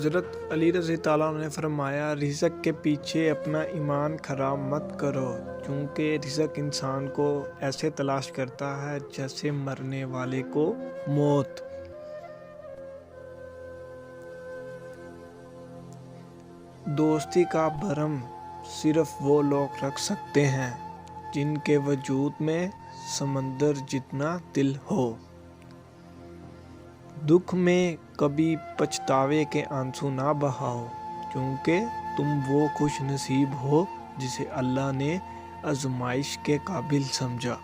حضرت علی رضی اللہ عنہ نے فرمایا، رزق کے پیچھے اپنا ایمان خراب مت کرو، چونکہ رزق انسان کو ایسے تلاش کرتا ہے جیسے مرنے والے کو موت۔ دوستی کا بھرم صرف وہ لوگ رکھ سکتے ہیں جن کے وجود میں سمندر جتنا دل ہو۔ دکھ میں کبھی پچھتاوے کے آنسو نہ بہاؤ، کیونکہ تم وہ خوش نصیب ہو جسے اللہ نے آزمائش کے قابل سمجھا۔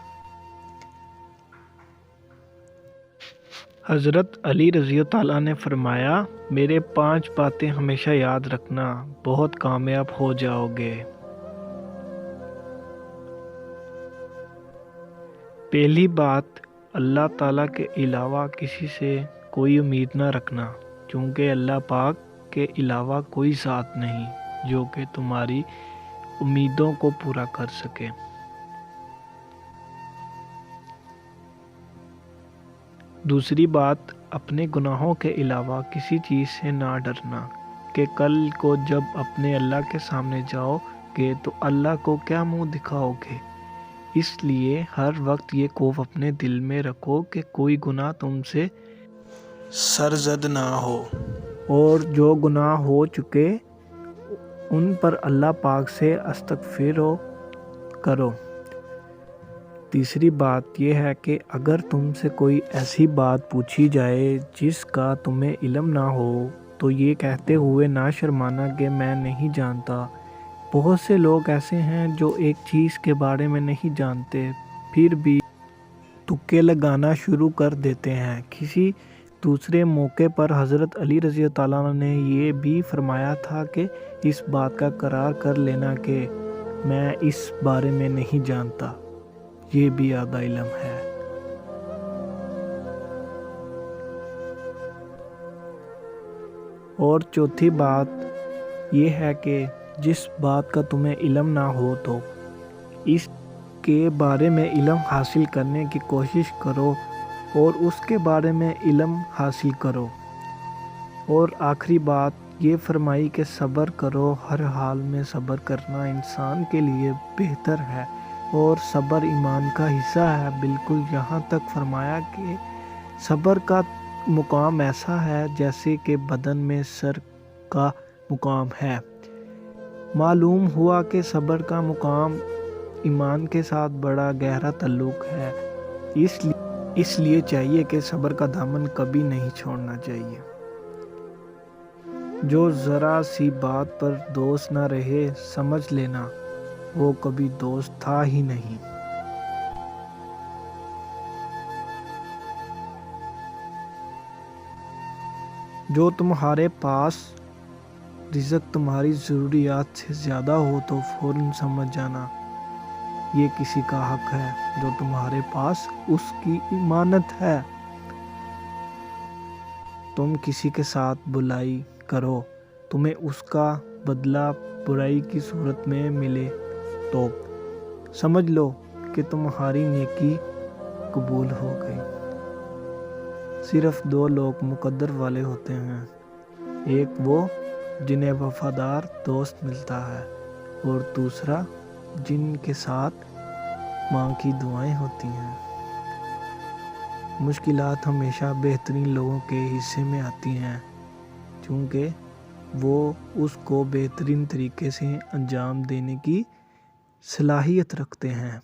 حضرت علی رضی اللہ عنہ نے فرمایا، میرے 5 باتیں ہمیشہ یاد رکھنا، بہت کامیاب ہو جاؤ گے۔ پہلی بات، اللہ تعالیٰ کے علاوہ کسی سے کوئی امید نہ رکھنا، کیونکہ اللہ پاک کے علاوہ کوئی ذات نہیں جو کہ تمہاری امیدوں کو پورا کر سکے۔ دوسری بات، اپنے گناہوں کے علاوہ کسی چیز سے نہ ڈرنا کہ کل کو جب اپنے اللہ کے سامنے جاؤ گے تو اللہ کو کیا منہ دکھاؤ گے۔ اس لیے ہر وقت یہ خوف اپنے دل میں رکھو کہ کوئی گناہ تم سے سرزد نہ ہو، اور جو گناہ ہو چکے ان پر اللہ پاک سے استغفار کرو۔ تیسری بات یہ ہے کہ اگر تم سے کوئی ایسی بات پوچھی جائے جس کا تمہیں علم نہ ہو تو یہ کہتے ہوئے نہ شرمانا کہ میں نہیں جانتا۔ بہت سے لوگ ایسے ہیں جو ایک چیز کے بارے میں نہیں جانتے پھر بھی تکے لگانا شروع کر دیتے ہیں۔ کسی دوسرے موقع پر حضرت علی رضی اللہ عنہ نے یہ بھی فرمایا تھا کہ اس بات کا قرار کر لینا کہ میں اس بارے میں نہیں جانتا، یہ بھی آدھا علم ہے۔ اور چوتھی بات یہ ہے کہ جس بات کا تمہیں علم نہ ہو تو اس کے بارے میں علم حاصل کرنے کی کوشش کرو اور اس کے بارے میں علم حاصل کرو۔ اور آخری بات یہ فرمائی کہ صبر کرو، ہر حال میں صبر کرنا انسان کے لیے بہتر ہے اور صبر ایمان کا حصہ ہے۔ بالکل یہاں تک فرمایا کہ صبر کا مقام ایسا ہے جیسے کہ بدن میں سر کا مقام ہے۔ معلوم ہوا کہ صبر کا مقام ایمان کے ساتھ بڑا گہرا تعلق ہے، اس لیے چاہیے کہ صبر کا دامن کبھی نہیں چھوڑنا چاہیے۔ جو ذرا سی بات پر دوست نہ رہے، سمجھ لینا وہ کبھی دوست تھا ہی نہیں۔ جو تمہارے پاس رزق تمہاری ضروریات سے زیادہ ہو تو فوراً سمجھ جانا یہ کسی کا حق ہے، جو تمہارے پاس اس کی امانت ہے۔ تم کسی کے ساتھ بلائی کرو، تمہیں اس کا بدلہ برائی کی صورت میں ملے تو سمجھ لو کہ تمہاری نیکی قبول ہو گئی۔ صرف 2 لوگ مقدر والے ہوتے ہیں، ایک وہ جنہیں وفادار دوست ملتا ہے اور دوسرا جن کے ساتھ ماں کی دعائیں ہوتی ہیں۔ مشکلات ہمیشہ بہترین لوگوں کے حصے میں آتی ہیں، کیونکہ وہ اس کو بہترین طریقے سے انجام دینے کی صلاحیت رکھتے ہیں۔